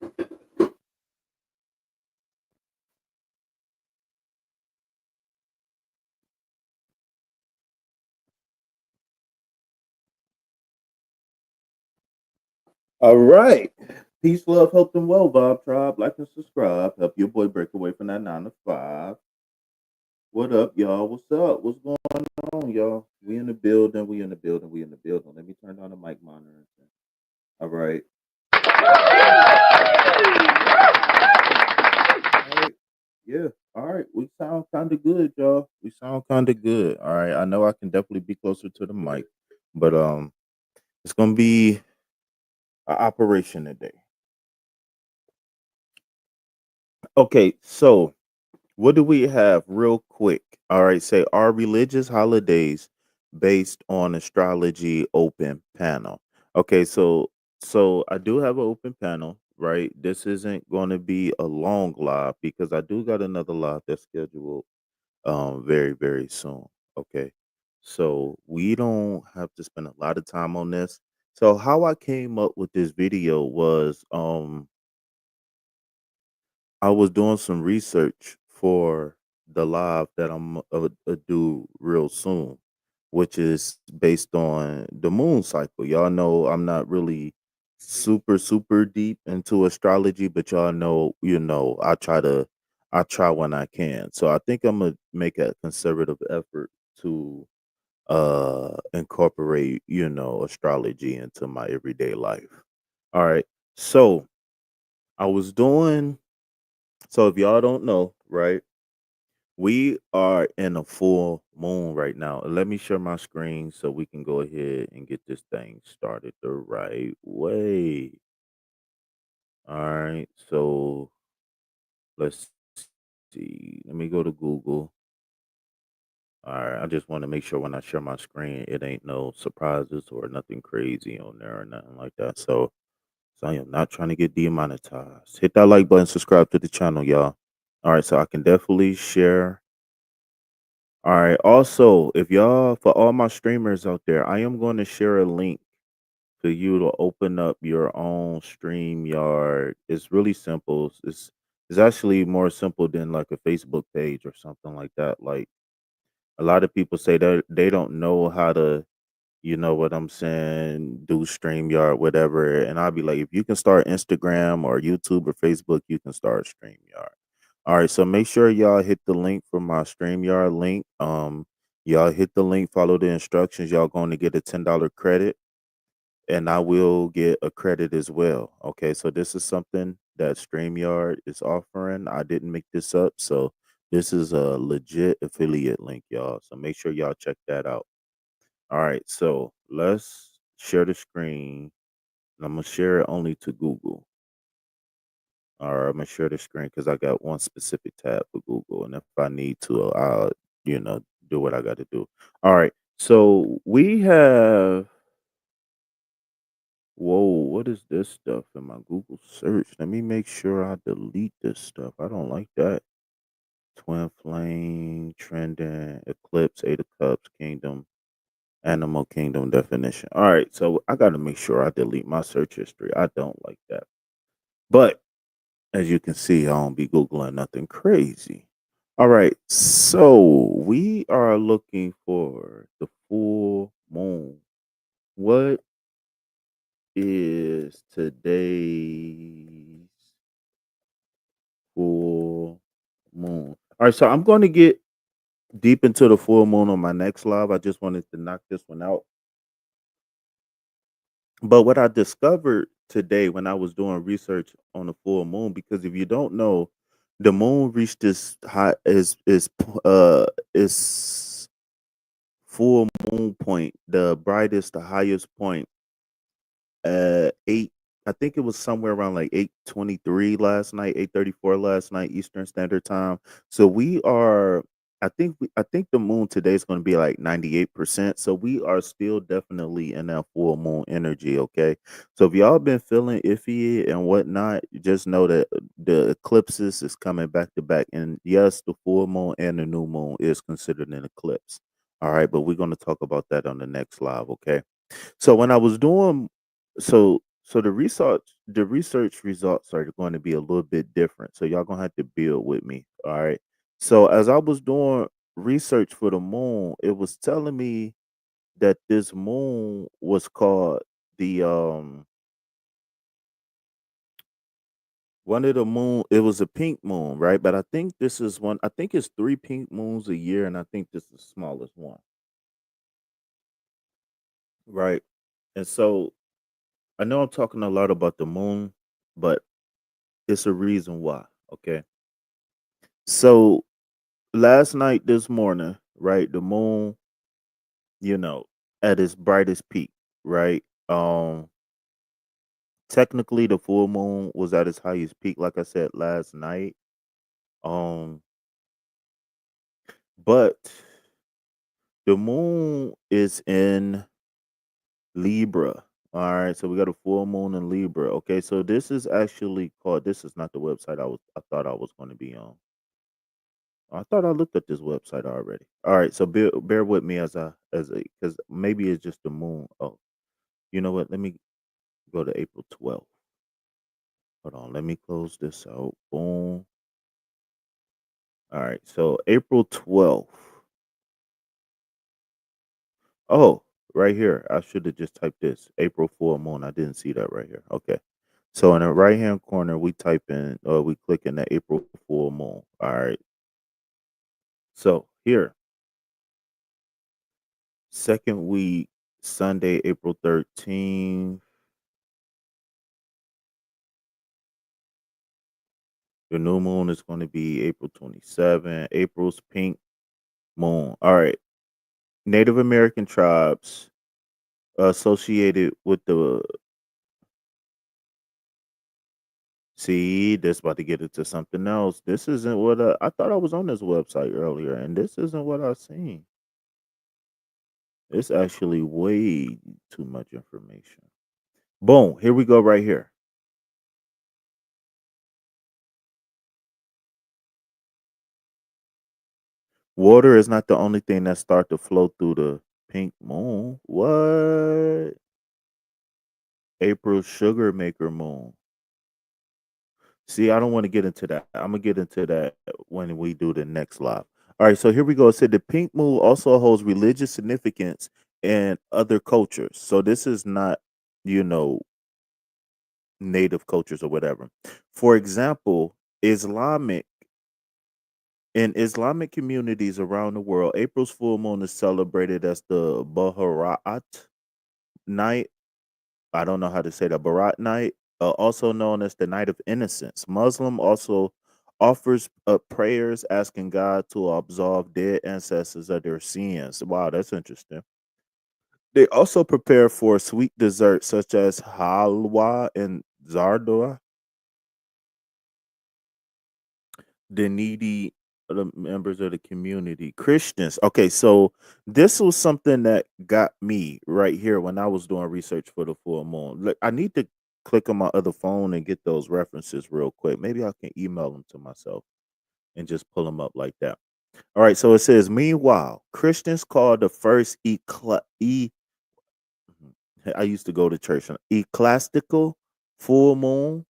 All right. Peace, love, health, and well, Vibe Tribe. Like and subscribe. Help your boy break away from that 9 to 5. What up, y'all? What's up? What's going on, y'all? We in the building. We in the building. We in the building. Let me turn down the mic monitor. All right. All right. Yeah. All right. We sound kind of good, y'all. We sound kind of good. All right. I know I can definitely be closer to the mic, but it's gonna be an operation today. Okay. So what do we have real quick? All right, say are religious holidays based on astrology open panel. Okay, so I do have an open panel, right? This isn't going to be a long live because I do got another live that's scheduled very very soon. Okay. So we don't have to spend a lot of time on this. So how I came up with this video was I was doing some research for the live that I'm do real soon, which is based on the moon cycle. Y'all know I'm not really super deep into astrology, but y'all know, I try when I can. So I think I'm gonna make a conservative effort to incorporate, astrology into my everyday life. All right. So I was doing so if y'all don't know, right, we are in a full moon right now. Let me share my screen so we can go ahead and get this thing started the right way. All right, so let's see. Let me go to Google. All right, I just want to make sure when I share my screen, it ain't no surprises or nothing crazy on there or nothing like that. So I am not trying to get demonetized. Hit that like button, subscribe to the channel, y'all. All right, so I can definitely share. All right. Also, if y'all, for all my streamers out there, I am going to share a link for you to open up your own StreamYard. It's really simple. It's actually more simple than like a Facebook page or something like that. Like a lot of people say that they don't know how to, you know what I'm saying, do StreamYard, whatever. And I'll be like, if you can start Instagram or YouTube or Facebook, you can start StreamYard. All right, so make sure y'all hit the link for my StreamYard link. Y'all hit the link, follow the instructions. Y'all going to get a $10 credit, and I will get a credit as well. Okay, so this is something that StreamYard is offering. I didn't make this up, so this is a legit affiliate link, y'all. So make sure y'all check that out. All right, so let's share the screen. I'm gonna share it only to Google. All right, I'm gonna share the screen because I got one specific tab for Google, and if I need to, I'll you know do what I got to do. All right, so we have. Whoa, what is this stuff in my Google search? Let me make sure I delete this stuff. I don't like that. Twin flame, trending, eclipse, eight of cups, kingdom, animal kingdom definition. All right, so I got to make sure I delete my search history. I don't like that, but as you can see, I don't be Googling nothing crazy. All right. So we are looking for the full moon. What is today's full moon? All right. So I'm going to get deep into the full moon on my next live. I just wanted to knock this one out. But what I discovered today when I was doing research on the full moon, because if you don't know, the moon reached this high is full moon point, the brightest, the highest point eight. I think it was somewhere around like 8:23 last night, 8:34 last night Eastern Standard Time. So we are. I think the moon today is going to be like 98%. So we are still definitely in that full moon energy. Okay. So if y'all been feeling iffy and whatnot, just know that the eclipses is coming back to back. And yes, the full moon and the new moon is considered an eclipse. All right, but we're going to talk about that on the next live. Okay. So when I was doing so So the research results are going to be a little bit different. So y'all gonna have to build with me. All right. So as I was doing research for the moon, it was telling me that this moon was called the one of the moon. It was a pink moon, right? But I think this is one. I think it's three pink moons a year, and I think this is the smallest one, right? And so I know I'm talking a lot about the moon, but it's a reason why. Okay. So last night, this morning, right, the moon, you know, at its brightest peak, right? Technically the full moon was at its highest peak, like I said last night. Um, but the moon is in Libra. All right, so we got a full moon in Libra. Okay, so this is actually called. This is not the website I thought I was going to be on. I thought I looked at this website already. All right, so bear with me because maybe it's just the moon. Oh, you know what? Let me go to April 12th. Hold on, let me close this out. Boom. All right, so April 12th. Oh, right here. I should have just typed this. April full moon. I didn't see that right here. Okay. So in the right hand corner, we type in we click in the April full moon. All right. So here, second week, Sunday, April 13th. The new moon is going to be April 27th. April's pink moon. All right. Native American tribes associated with the see, this about to get into something else. This isn't what I thought I was on this website earlier, and this isn't what I seen. It's actually way too much information. Boom, here we go right here. Water is not the only thing that start to flow through the pink moon. What? April sugar maker moon. See, I don't want to get into that. I'm gonna get into that when we do the next live. All right, so here we go. It said the pink moon also holds religious significance in other cultures. So this is not, you know, native cultures or whatever. For example, Islamic communities around the world, April's full moon is celebrated as the Baharat night. I don't know how to say that. Barat night, also known as the night of innocence. Muslim also offers up prayers asking God to absolve dead ancestors of their sins. Wow, that's interesting. They also prepare for sweet desserts such as halwa and zardoa. The needy the members of the community. Christians. Okay, so this was something that got me right here when I was doing research for the full moon. Look, I need to click on my other phone and get those references real quick. Maybe I can email them to myself and just pull them up like that. All right, so it says, meanwhile, Christians call the first I used to go to church, ecclesiastical full moon,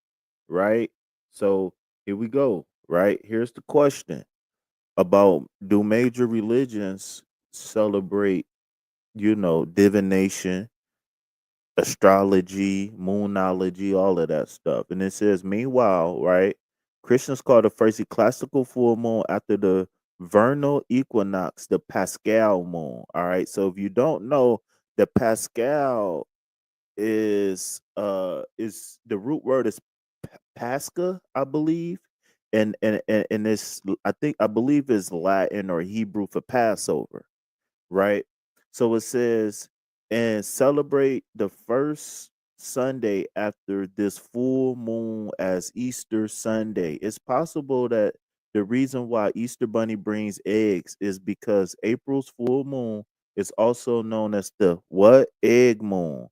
right? So here we go, right? Here's the question about do major religions celebrate, divination, astrology, moonology, all of that stuff. And it says, meanwhile, right, Christians call the first classical full moon after the vernal equinox the Pascal moon. All right. So if you don't know, the Pascal is the root word is Pascha, I believe. And this I believe is Latin or Hebrew for Passover, right? So it says, and celebrate the first Sunday after this full moon as Easter Sunday. It's possible that the reason why Easter Bunny brings eggs is because April's full moon is also known as the what? Egg moon,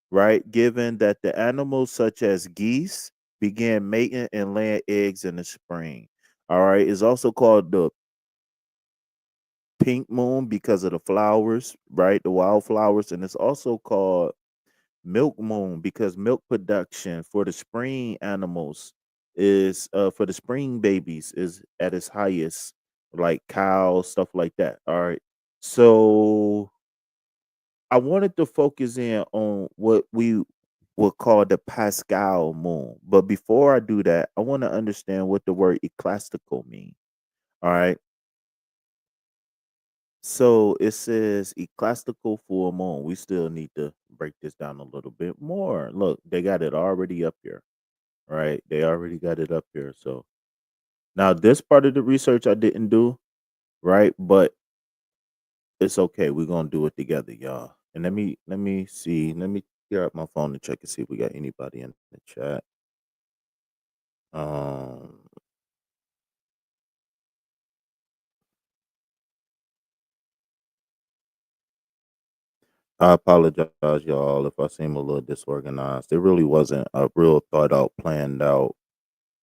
right? Given that the animals such as geese began mating and laying eggs in the spring. All right. It's also called the pink moon because of the flowers, right? The wildflowers. And it's also called milk moon because milk production for the spring animals is for the spring babies is at its highest, like cows, stuff like that. All right. So I wanted to focus in on what we would call the Pascal moon. But before I do that, I want to understand what the word ecclesiastical means. All right. So it says ecclesiastical full moon. We still need to break this down a little bit more. Look, they got it already up here. Right? They already got it up here. So now this part of the research I didn't do, right? But it's okay. We're gonna do it together, y'all. And let me see. Let me get out my phone and check and see if we got anybody in the chat. Um I apologize, y'all, if I seem a little disorganized. It really wasn't a real thought out, planned out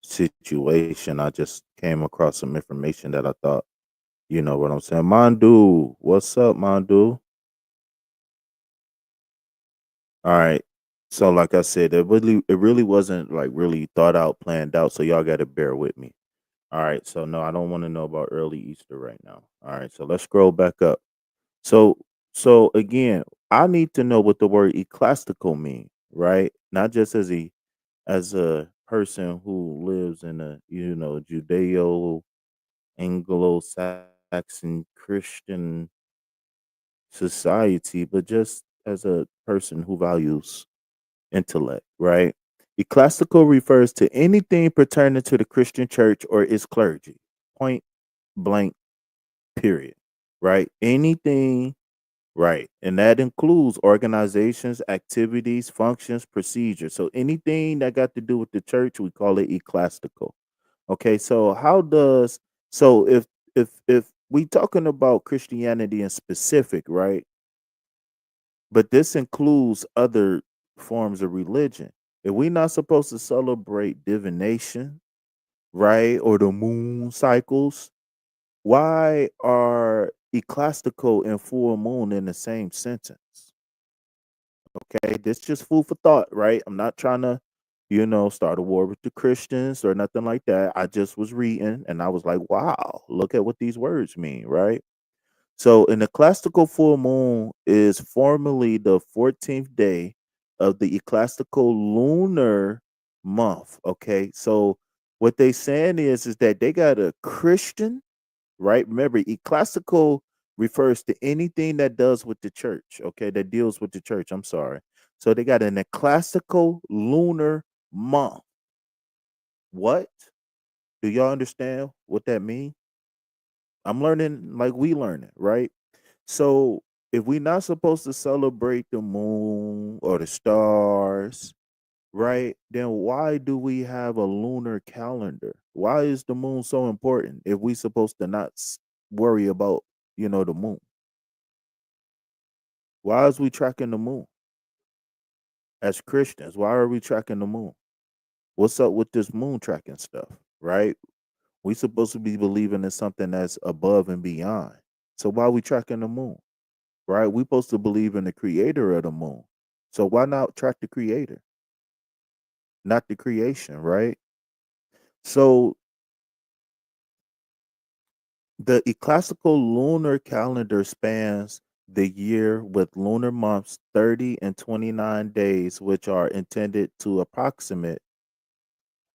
situation. I just came across some information that I thought, you know what I'm saying. Mondu, what's up, Mondu? All right. So like I said, it really wasn't like really thought out, planned out. So y'all gotta bear with me. All right. So no, I don't want to know about early Easter right now. All right. So let's scroll back up. So so again, I need to know what the word ecclesiastical mean, right? Not just as a person who lives in a Judeo Anglo-Saxon Christian society, but just as a person who values intellect, right? Ecclesiastical refers to anything pertaining to the Christian church or its clergy. Point blank, period. Right? Anything, right. And that includes organizations, activities, functions, procedures. So anything that got to do with the church, we call it ecclesiastical. Okay, so if we talking about Christianity in specific, right? But this includes other forms of religion. If we not supposed to celebrate divination, right, or the moon cycles, why are ecclesiastical and full moon in the same sentence? Okay, this just food for thought, right? I'm not trying to, start a war with the Christians or nothing like that. I just was reading and I was like, wow, look at what these words mean, right? So, an ecclesiastical full moon is formally the 14th day of the ecclesiastical lunar month. Okay, so what they saying is that they got a Christian, right? Remember, ecclesiastical refers to anything that does with the church. Okay, that deals with the church. I'm sorry. So they got an ecclesiastical lunar month. What? Do y'all understand what that means? I'm learning like we learning, right? So if we're not supposed to celebrate the moon or the stars, right? Then why do we have a lunar calendar? Why is the moon so important if we supposed to not worry about, the moon? Why is we tracking the moon as Christians? Why are we tracking the moon? What's up with this moon tracking stuff, right? We supposed to be believing in something that's above and beyond. So why are we tracking the moon? Right? We supposed to believe in the creator of the moon. So why not track the creator, not the creation, right? So the ecclesiastical lunar calendar spans the year with lunar months 30 and 29 days, which are intended to approximate,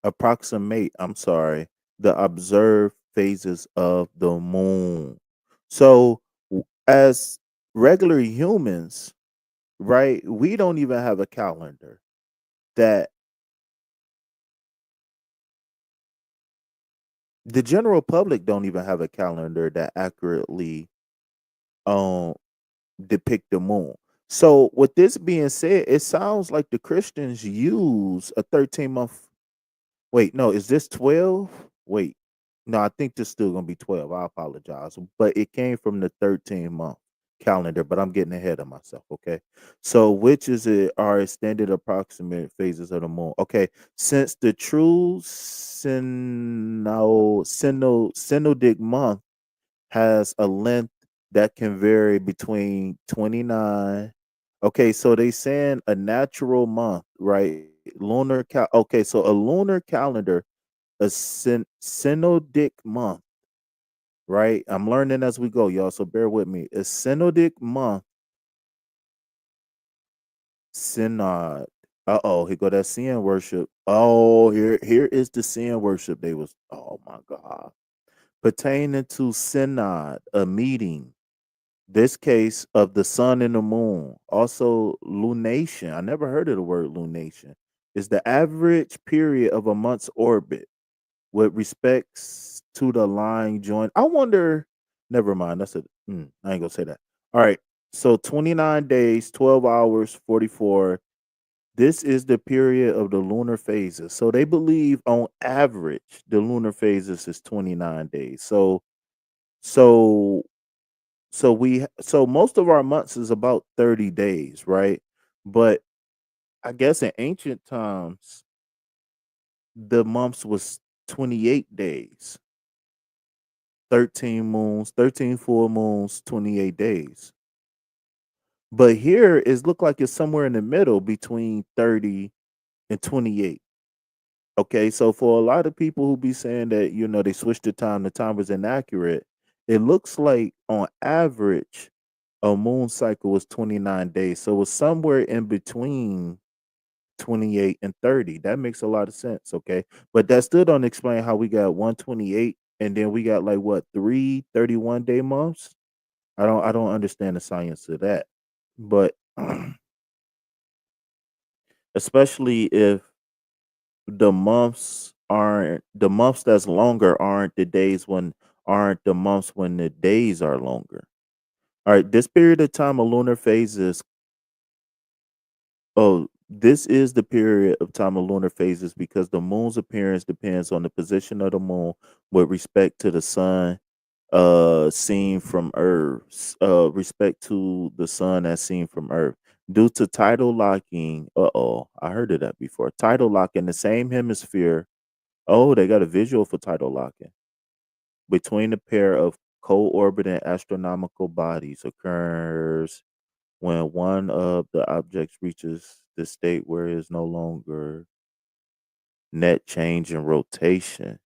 I'm sorry, the observed phases of the moon. So as regular humans, right, we don't even have a calendar that the general public don't even have a calendar that accurately um depict the moon. So with this being said, it sounds like the Christians use a 13-month. Wait, no, is this 12? Wait. No, I think this still gonna be 12. I apologize. But it came from the 13-month calendar, but I'm getting ahead of myself. Okay. So which is it our extended approximate phases of the moon? Okay. Since the true synodic month has a length that can vary between 29 Okay, so they saying a natural month, right? Okay, so a lunar calendar, a synodic month, right? I'm learning as we go, y'all. So bear with me. A synodic month, synod. Uh-oh, here go that sin worship. Oh, here is the sin worship. They was, oh my God. Pertaining to synod, a meeting. This case of the sun and the moon, also lunation. I never heard of the word lunation. Is the average period of a month's orbit with respects to the line joined. I wonder. Never mind. I ain't gonna say that. All right. So 29 days, 12 hours, 44. This is the period of the lunar phases. So they believe on average the lunar phases is 29 days. So so most of our months is about 30 days, right? But I guess in ancient times the months was 28 days, 13 moons, 13 full moons, 28 days. But here is look like it's somewhere in the middle between 30 and 28. Okay, so for a lot of people who be saying that, they switched the time was inaccurate, it looks like on average a moon cycle was 29 days. So it's somewhere in between 28 and 30. That makes a lot of sense, okay? But that still don't explain how we got 128 and then we got like what, 3 31-day months? I don't understand the science of that. But especially if the months that's longer aren't the months when the days are longer. All right, this period of time a lunar phase is this is the period of time of lunar phases because the moon's appearance depends on the position of the moon with respect to the sun seen from Earth. Respect to the sun as seen from Earth. Due to tidal locking, I heard of that before. Tidal lock in the same hemisphere. Oh, they got a visual for tidal locking between a pair of co-orbiting astronomical bodies occurs when one of the objects reaches the state where it is no longer net change in rotation.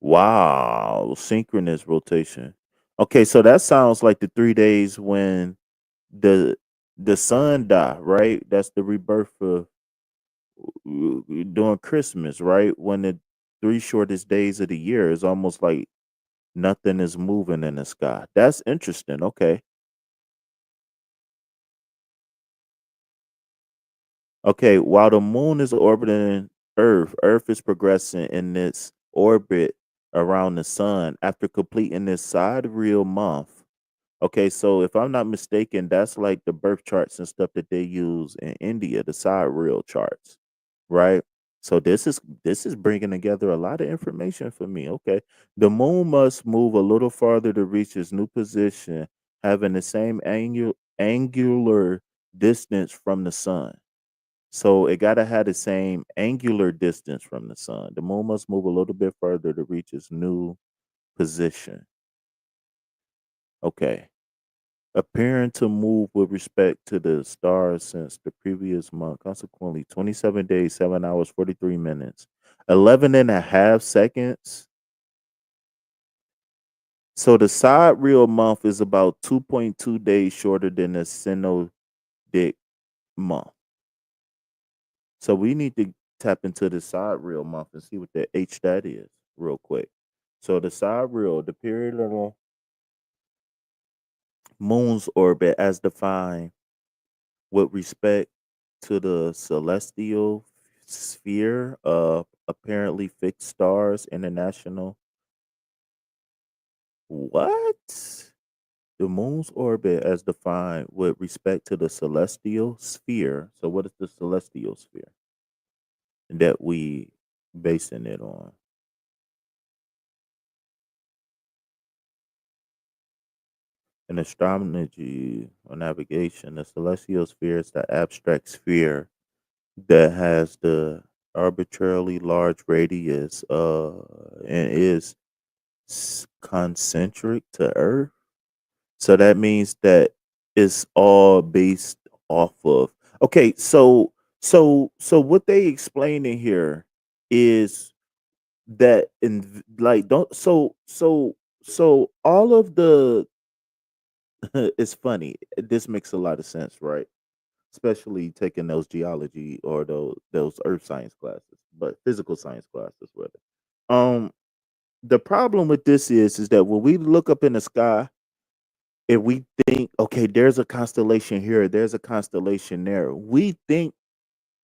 Wow, synchronous rotation. Okay, so that sounds like the 3 days when the the sun died, right? That's the rebirth of during Christmas, right? When the three shortest days of the year is almost like nothing is moving in the sky. That's interesting. Okay. Okay, while the moon is orbiting Earth, Earth is progressing in its orbit around the sun after completing this sidereal month. Okay, so if I'm not mistaken, that's like the birth charts and stuff that they use in India, the sidereal charts, right? So this is bringing together a lot of information for me. Okay, the moon must move a little farther to reach its new position, having the same angular distance from the sun. So it gotta have the same angular distance from the sun. The moon must move a little bit further to reach its new position. Okay. Appearing to move with respect to the stars since the previous month. Consequently, 27 days, 7 hours, 43 minutes, 11 and a half seconds. So the sidereal month is about 2.2 days shorter than the synodic month. So we need to tap into the sidereal month and see what the H that is real quick. So the sidereal, the period of the moon's orbit as defined with respect to the celestial sphere of apparently fixed stars international. What? The moon's orbit as defined with respect to the celestial sphere. So what is the celestial sphere that we basing it on? In astronomy or navigation, the celestial sphere is the abstract sphere that has the arbitrarily large radius and is concentric to Earth. So that means that it's all based off of. Okay, so what they explain in here is that in like don't so all of the it's funny. This makes a lot of sense, right? Especially taking those geology or those earth science classes, but physical science classes rather. Um the problem with this is that when we look up in the sky, if we think, okay, there's a constellation here, there's a constellation there, we think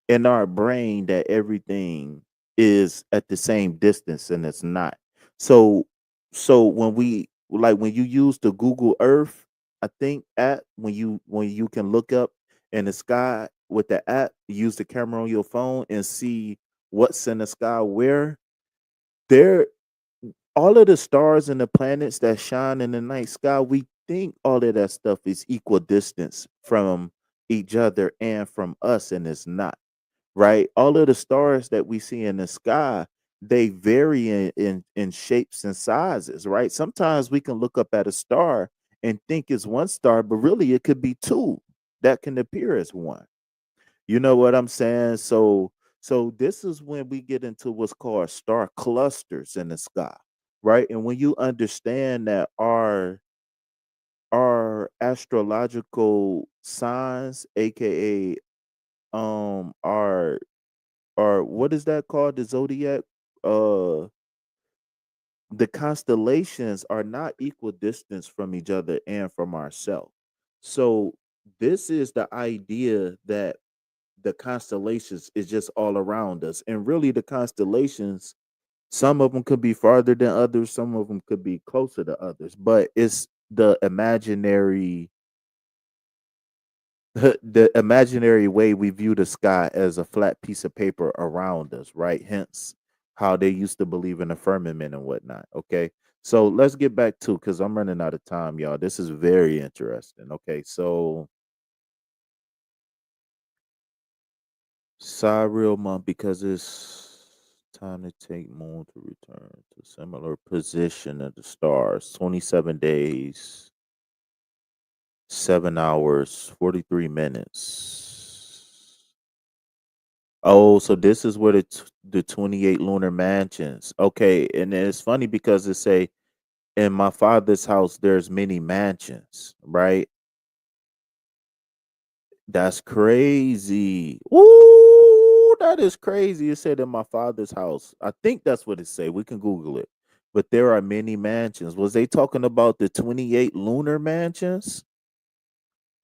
in our brain that everything is at the same distance and it's not. So when we like when you use the Google Earth, I think app when you can look up in the sky with the app, use the camera on your phone and see what's in the sky where there all of the stars and the planets that shine in the night sky, we think all of that stuff is equal distance from each other and from us, and it's not, right? All of the stars that we see in the sky, they vary in shapes and sizes, right? Sometimes we can look up at a star and think it's one star, but really it could be two that can appear as one. You know what I'm saying? So this is when we get into what's called star clusters in the sky, right? And when you understand that our astrological signs, aka our what is that called? The zodiac, uh the constellations are not equal distance from each other and from ourselves. So this is the idea that the constellations is just all around us. And really the constellations, some of them could be farther than others, some of them could be closer to others, but it's the imaginary way we view the sky as a flat piece of paper around us, right? Hence how they used to believe in the firmament and whatnot. Okay. So let's get back to because I'm running out of time, y'all. This is very interesting. Okay, so sidereal month because it's time to take moon to return to similar position of the stars. 27 days, 7 hours, 43 minutes. Oh, so this is where the 28 lunar mansions. Okay, and it's funny because it say in my father's house there's many mansions, right? That's crazy. Ooh, that is crazy. It said in my father's house. I think that's what it say. We can Google it. But there are many mansions. Was they talking about the 28 lunar mansions?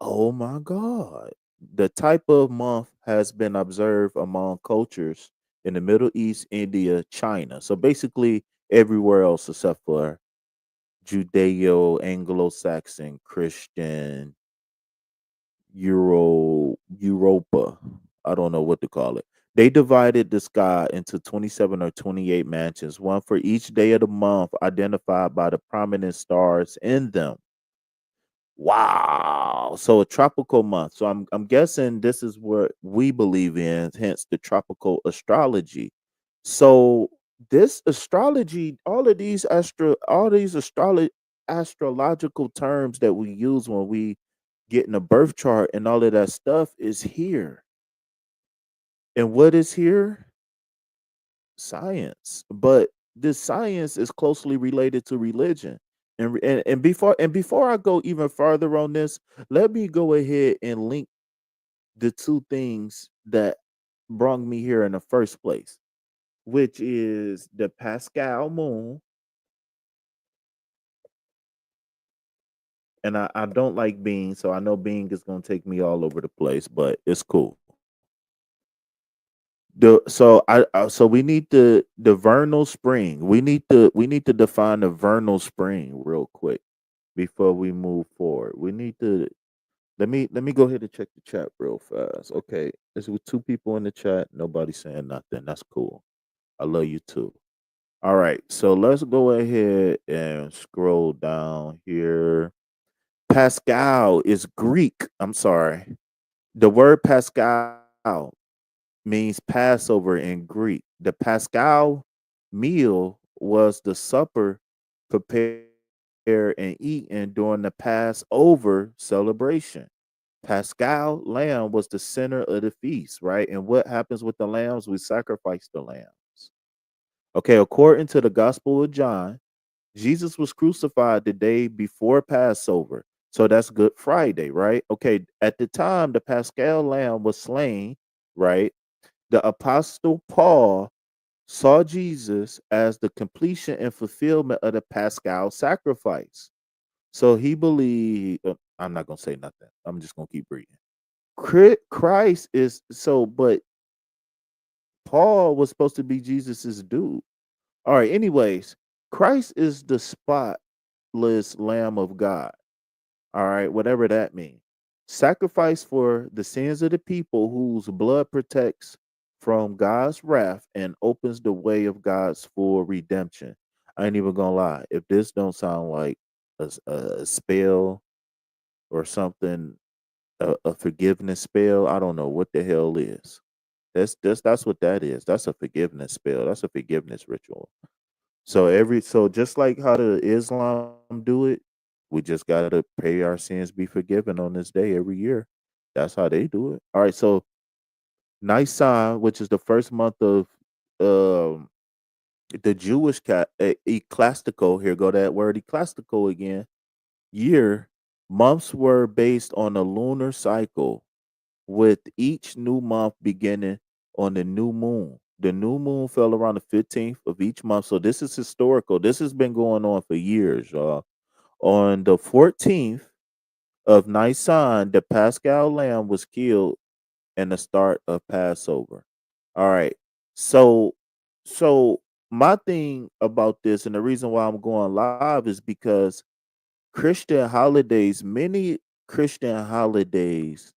Oh my God. The type of month has been observed among cultures in the Middle East, India, China. So basically everywhere else except for Judeo, Anglo Saxon, Christian, Europa. I don't know what to call it. They divided the sky into 27 or 28 mansions, one for each day of the month, identified by the prominent stars in them. Wow. So a tropical month. So I'm guessing this is what we believe in, hence the tropical astrology. So this astrology, all these astrological terms that we use when we get in a birth chart and all of that stuff is here. And what is here? Science. But this science is closely related to religion. And before I go even further on this, let me go ahead and link the two things that brought me here in the first place, which is the Pascal moon. And I don't like Bing, so I know Bing is gonna take me all over the place, but it's cool. So we need the vernal spring. We need to define the vernal spring real quick before we move forward. We need to let me go ahead and check the chat real fast. Okay, there's with two people in the chat. Nobody saying nothing. That's cool. I love you too. All right, so let's go ahead and scroll down here. Pascal is Greek. I'm sorry. The word Pascal means Passover in Greek. The Pascal meal was the supper prepared and eaten during the Passover celebration. Pascal lamb was the center of the feast, right? And what happens with the lambs? We sacrifice the lambs. Okay, according to the Gospel of John, Jesus was crucified the day before Passover. So that's Good Friday, right? Okay, at the time the Paschal lamb was slain, right? The apostle Paul saw Jesus as the completion and fulfillment of the Paschal sacrifice. So he believed, I'm not going to say nothing. I'm just going to keep reading. Christ is so, but Paul was supposed to be Jesus's dude. All right, anyways, Christ is the spotless Lamb of God. All right, whatever that means. Sacrifice for the sins of the people whose blood protects from God's wrath and opens the way of God's full redemption. I ain't even gonna lie. If this don't sound like a spell or something, a forgiveness spell, I don't know what the hell is. That's what that is. That's a forgiveness spell. That's a forgiveness ritual. So just like how the Islam do it, we just gotta pray our sins be forgiven on this day every year. That's how they do it. All right, so Nisan, which is the first month of um the Jewish ecclesiastical, here go that word ecclesiastical again, year, months were based on a lunar cycle with each new month beginning on the new moon. The new moon fell around the 15th of each month. So this is historical. This has been going on for years, y'all. On the 14th of Nisan, the Paschal lamb was killed and the start of Passover. All right. So so my thing about this and the reason why I'm going live is because Christian holidays, many Christian holidays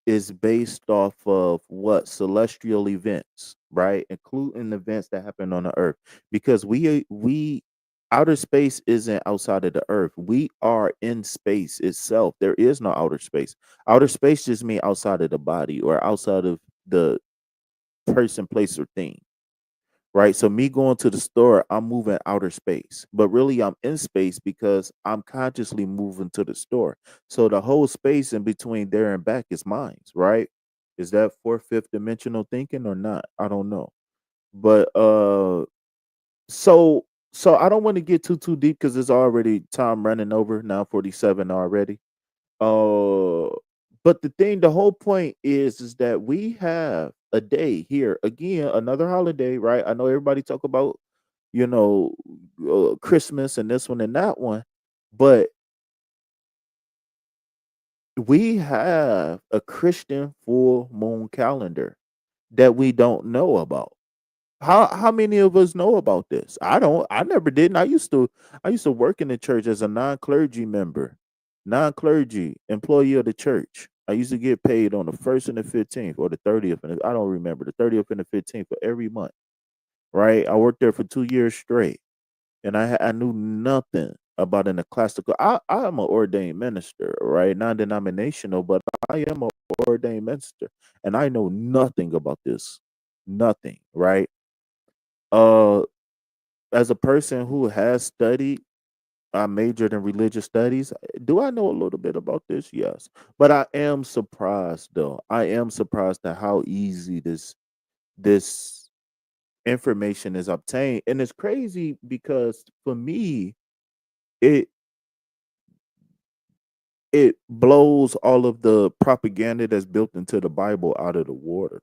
is based off of what celestial events, right? Including events that happen on the earth. Because we outer space isn't outside of the earth. We are in space itself. There is no outer space. Outer space just means outside of the body or outside of the person, place, or thing. Right. So me going to the store, I'm moving outer space. But really I'm in space because I'm consciously moving to the store. So the whole space in between there and back is mine, right? Is that fourth, fifth dimensional thinking or not? I don't know. But so so I don't want to get too deep because it's already time running over, 9:47 already. Uh, but the whole point is that we have a day here again, another holiday, right? I know everybody talk about, you know, Christmas and this one and that one, but we have a Christian full moon calendar that we don't know about. How many of us know about this? I don't. I never did. And I used to work in the church as a non-clergy member, non-clergy employee of the church. I used to get paid on the first and the 15th or the 30th, and I don't remember the 30th and the 15th for every month. Right? I worked there for 2 years straight, and I knew nothing about an ecclesiastical. I am an ordained minister, right? Non-denominational, but I am an ordained minister, and I know nothing about this, nothing. Right? Uh, as a person who has studied, I majored in religious studies. Do I know a little bit about this? Yes. But I am surprised though. I am surprised at how easy this information is obtained. And it's crazy because for me, it it blows all of the propaganda that's built into the Bible out of the water.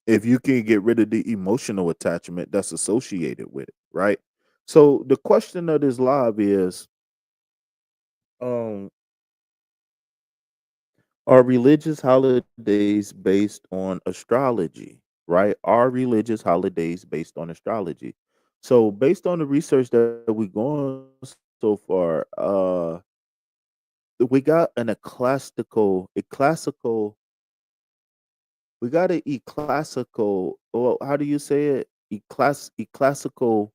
If you can get rid of the emotional attachment that's associated with it, right? So the question of this live is um are religious holidays based on astrology, right? Are religious holidays based on astrology? So based on the research that we've gone so far, we got an we got an classical, well, how do you say it? Classical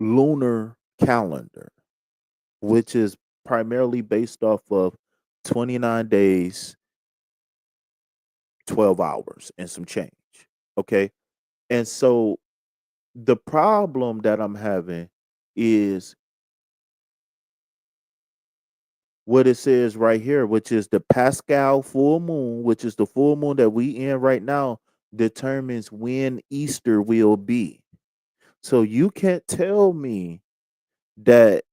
lunar calendar, which is primarily based off of 29 days, 12 hours, and some change. Okay. And so The problem that I'm having is what it says right here, which is the Pascal full moon, which is the full moon that we in right now, determines when Easter will be. So you can't tell me that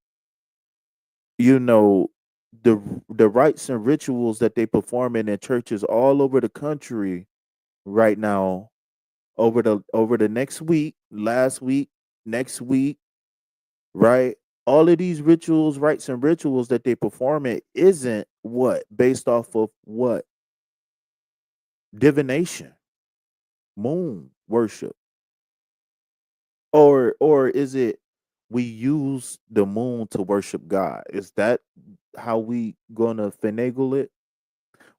you know the rites and rituals that they perform in churches all over the country right now over the next week, last week, next week, right? All of these rituals, rites and rituals that they perform it isn't what based off of what divination, moon worship, or is it we use the moon to worship God? Is that how we gonna finagle it?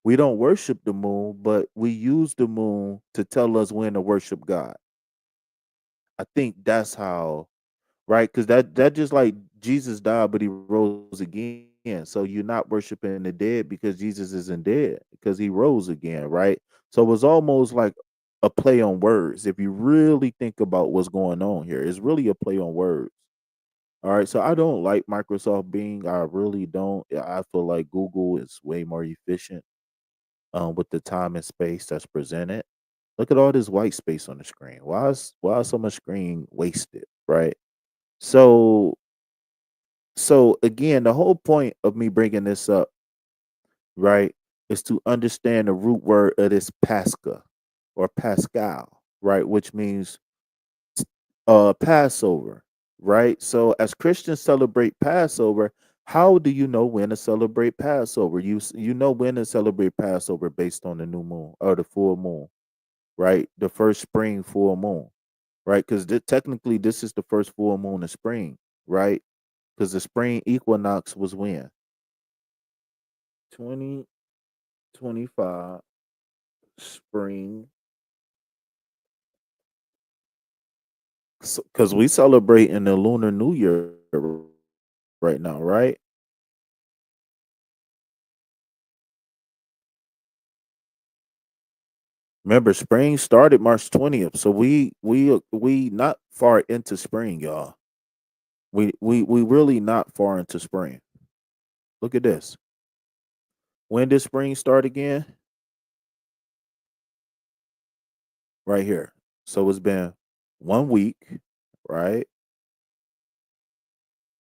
We don't worship the moon, but we use the moon to tell us when to worship God. I think that's how, right? Because that just like Jesus died, but he rose again. So you're not worshiping the dead because Jesus isn't dead because he rose again, right? So it was almost like a play on words. If you really think about what's going on here, it's really a play on words. All right. So I don't like Microsoft Bing. I really don't. I feel like Google is way more efficient with the time and space that's presented. Look at all this white space on the screen. Why is so much screen wasted, right? So again, the whole point of me bringing this up, right, is to understand the root word of this Pascha or Pascal, right, which means Passover, right? So as Christians celebrate Passover, how do you know when to celebrate Passover? You know when to celebrate Passover based on the new moon or the full moon, right? The first spring full moon, right? Because technically this is the first full moon of spring, right? Because the spring equinox was when 2025 spring. Because we celebrate in the Lunar New Year right now, right? Remember, spring started March 20th, so we not far into spring, y'all. We really not far into spring. Look at this. When did spring start again? Right here. So it's been 1 week, right?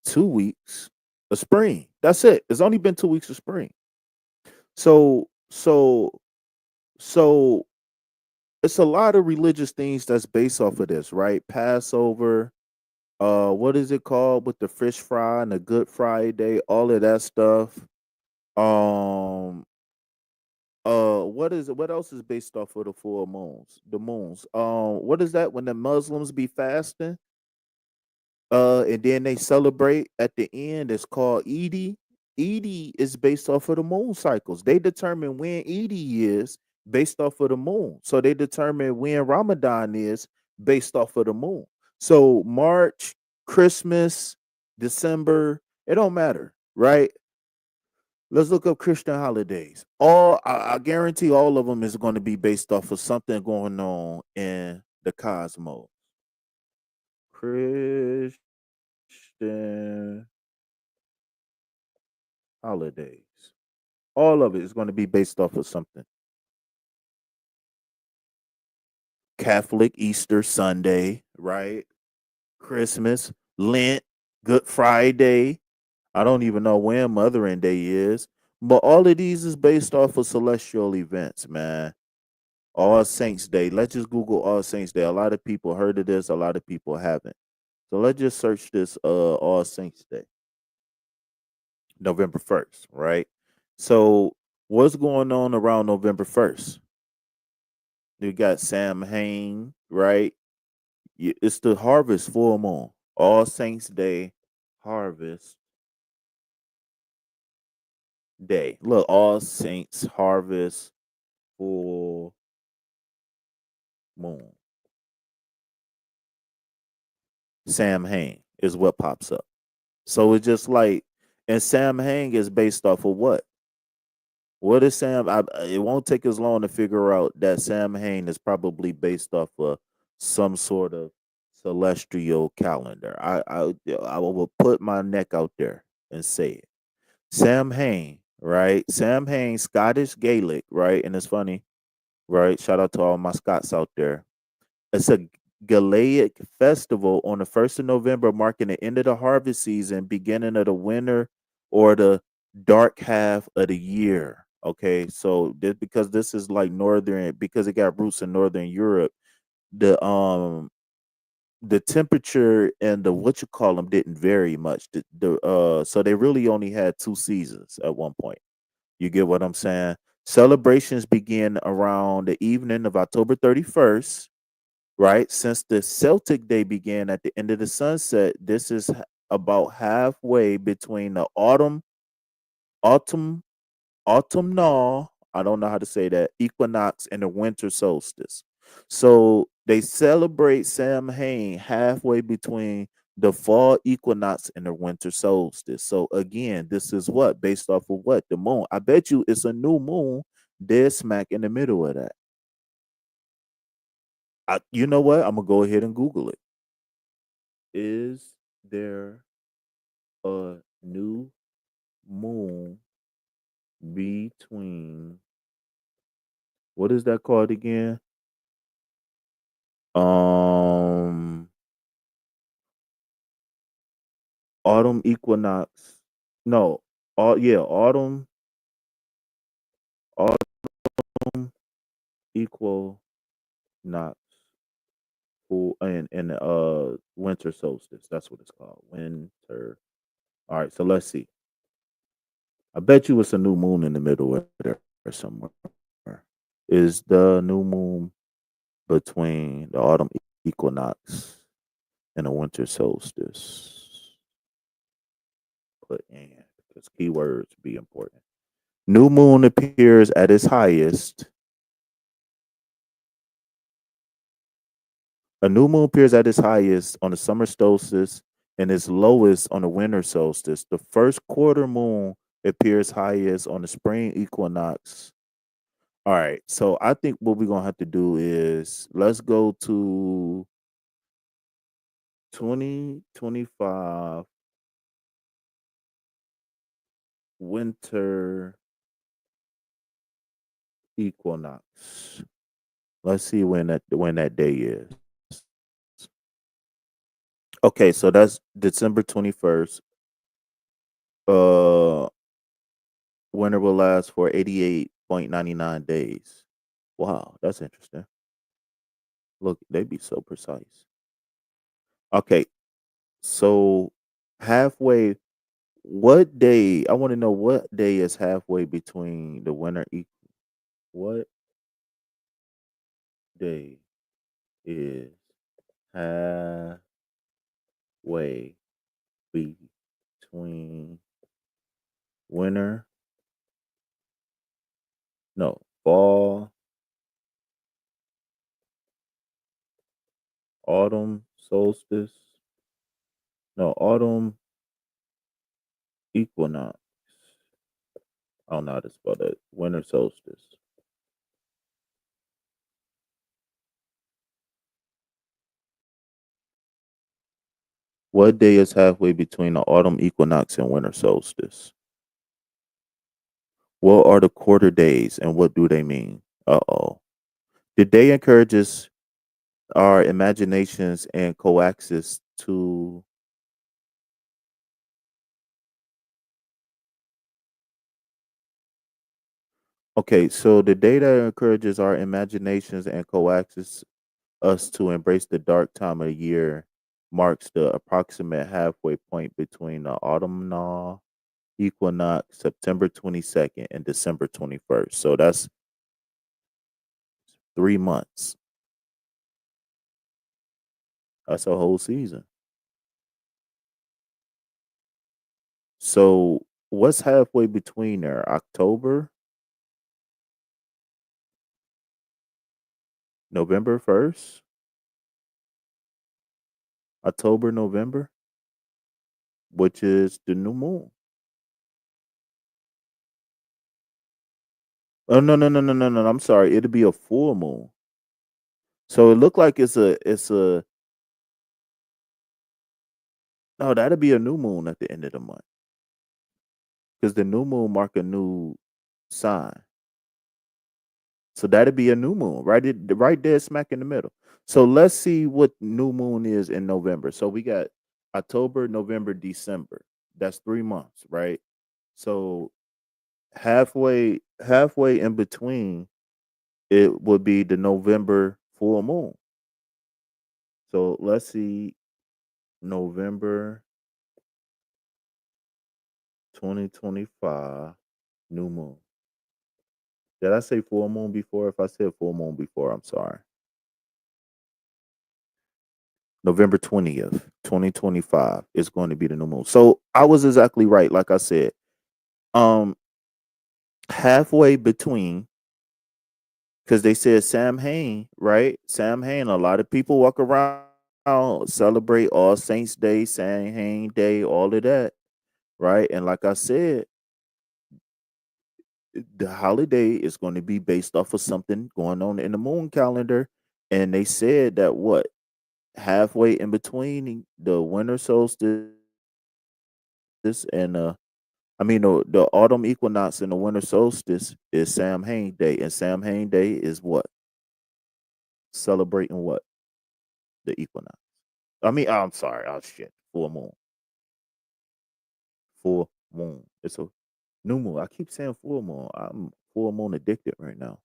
2 weeks of spring. That's it. It's only been 2 weeks of spring. So so so it's a lot of religious things that's based off of this, right? Passover, what is it called with the fish fry and the Good Friday, all of that stuff. Um, what is it? What else is based off of the full moons? The moons. What is that when the Muslims be fasting? And then they celebrate at the end. It's called Eid. Eid is based off of the moon cycles. They determine when Eid is based off of the moon. So they determine when Ramadan is based off of the moon. So March, Christmas, December, it don't matter, right? Let's look up Christian holidays. I guarantee all of them is going to be based off of something going on in the cosmos. Christian holidays. All of it is going to be based off of something. Catholic Easter Sunday, right? Christmas, Lent, Good Friday. I don't even know when Mothering Day is. But all of these is based off of celestial events, man. All Saints Day. Let's just Google All Saints Day. A lot of people heard of this, a lot of people haven't. So let's just search this All Saints Day, November 1st, right? So what's going on around November 1st? You got Sam Hain, right? It's the harvest full moon. All Saints Day, harvest day. Look, All Saints harvest full moon. Sam Hain is what pops up. So it's just like, and Sam Hang is based off of what? What is Sam? It won't take us long to figure out that Sam Hain is probably based off of some sort of celestial calendar. I will put my neck out there and say it. Sam Hain, right? Sam Hain, Scottish Gaelic, right? And it's funny, right? Shout out to all my Scots out there. It's a Gaelic festival on the 1st of November, marking the end of the harvest season, beginning of the winter or the dark half of the year. Okay, so because this is like northern, because it got roots in northern Europe, the the temperature and the what you call them didn't vary much. So they really only had two seasons at one point. You get what I'm saying? Celebrations begin around the evening of October 31st, right? Since the Celtic Day began at the end of the sunset, this is about halfway between the autumn, autumnal, I don't know how to say that, equinox and the winter solstice. So they celebrate Samhain halfway between the fall equinox and the winter solstice. So again, this is what based off of what the moon. I bet you it's a new moon dead smack in the middle of that. You know what? I'm gonna go ahead and Google it. Is there a new moon between what is that called again? Um, autumn equinox. No, yeah, autumn equinox and winter solstice. That's what it's called. Winter. All right, so let's see. I bet you it's a new moon in the middle of there somewhere. Is the new moon between the autumn equinox and the winter solstice? Put in because keywords be important. New moon appears at its highest. A new moon appears at its highest on the summer solstice and its lowest on the winter solstice. The first quarter moon appears highest on the spring equinox. All right, so I think what we're gonna have to do is let's go to 2025 winter equinox. Let's see when that day is. Okay, so that's December 21st. Uh Winter will last for 88.99 days. Wow, that's interesting. Look, they be so precise. Okay, so halfway what day I want to know what day is halfway between the winter what day is halfway between winter no fall autumn solstice no autumn equinox. I don't know how to spell that. Winter solstice. What day is halfway between the autumn equinox and winter solstice? What are the quarter days and what do they mean? Uh oh. The day encourages our imaginations and coaxes to. Okay, so the day that encourages our imaginations and coaxes us to embrace the dark time of the year marks the approximate halfway point between the autumnal equinox, September 22nd and December 21st. So that's 3 months. That's a whole season. So what's halfway between there? October, November 1st, October, November, which is the new moon. Oh no. I'm sorry. It'll be a full moon. So it looked like it's a No, that'll be a new moon at the end of the month because the new moon mark a new sign. So that'd be a new moon, right there, smack in the middle. So let's see what new moon is in November. So we got October, November, December. That's 3 months, right? So halfway in between, it would be the November full moon. So let's see, November 2025 new moon. Did I say full moon before? If I said full moon before, I'm sorry. November 20th, 2025 is going to be the new moon. So I was exactly right. Like I said, um, halfway between, because they said Sam Hain, right? Sam Hain, a lot of people walk around, celebrate All Saints Day, Sam Hain Day, all of that, right? And like I said, the holiday is going to be based off of something going on in the moon calendar. And they said that what? Halfway in between the winter solstice and the autumn equinox and the winter solstice is Sam Hain Day, and Sam Hain Day is what? Celebrating what? The equinox. I'm sorry. Oh shit. Full moon. Full moon. It's a new moon. I keep saying full moon. I'm full moon addicted right now.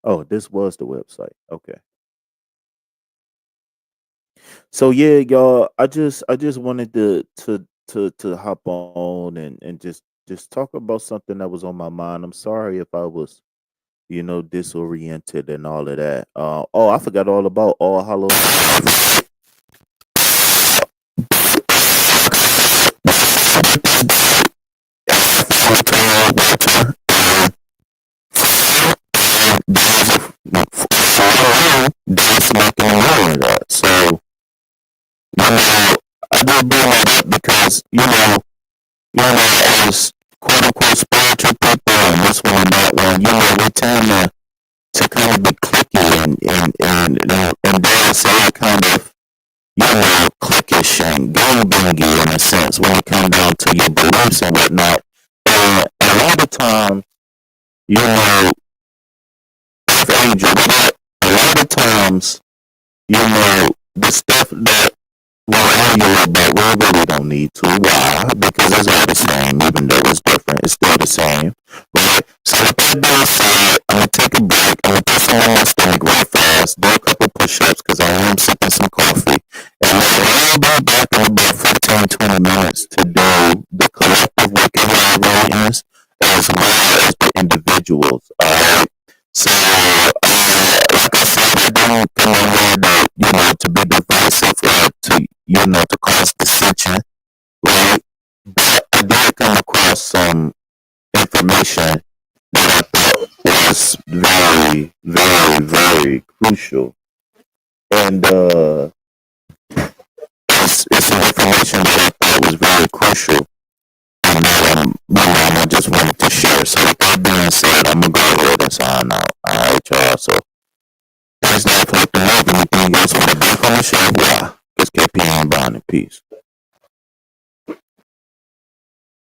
Oh, this was the website. Okay. So yeah, y'all. I just wanted to hop on and just talk about something that was on my mind. I'm sorry if I was disoriented and all of that. Oh, I forgot all about All Hallows. So I did bring that up because as quote unquote spiritual people and this one and that one, we tend to kind of be clicky and dare I say kind of cliquish and gangbangy in a sense when it comes down to your beliefs and whatnot. And a lot of time, you know, Angel, a lot of times, the stuff that we're arguing about, we really don't need to. Why? Because it's all the same, even though it's different, it's still the same. Right? So with that being said, I'm gonna take a break. I'm gonna put some on my stomach real fast, do a couple push-ups because I am sipping some coffee. And we'll be back in about 15, 20 minutes to do the collective wicked ratings as well as the individuals. Alright. So like I said, I don't come on here to be divisive or to cause dissension, right? But I did come across some information that I thought was very, very, very crucial. And it's some information that I thought was very crucial. And that I just wanted to share. So with that being said, I'm going to go ahead and sign out. All right, y'all. So thanks a lot for looking up. Anything else want to back on the show? Yeah. Just keep on bond in peace.